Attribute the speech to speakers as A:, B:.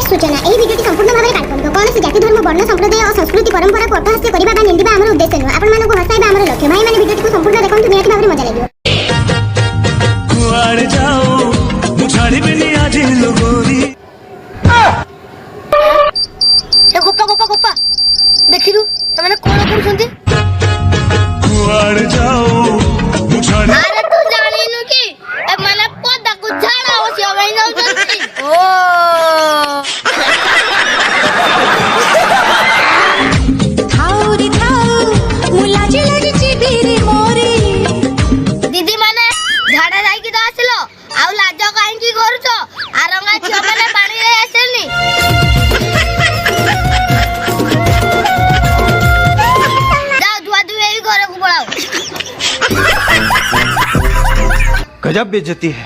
A: सूचना एही वीडियोटी संपूर्ण भाव में काल्पनिक कौन जाति धर्म वर्ण संप्रदाय और संस्कृति परंपरा को अपहास्य करबा बा निंदिबा हमर उद्देश्य नुह आपण मानको हसाइबा हमर लक्ष्य भाई माने वीडियोटी को संपूर्ण देखंतु निहाती भाव में मजा लागियो
B: कुआड़ जाओ मुछाड़ी बिनी आज लोगोरी
C: ए गोपा देखिलु तमने कोन करछंती
B: कुआड़ जाओ मुछाड़ी
C: अरे तू जानिनु की ए माने पदा को झाड़ा होसी होई जाउछंती ओ
D: थाउरी थाउ मुलाजी लागिची बिरी मोरी
C: दीदी माने झाड़ा जाई की तो आसिलो आउ लाज काहे की करूछो आरंगा छियो माने पानी रे आसेलनी जाओ धुआ धुए ही घर को पळाओ
E: गजब बेइज्जती है।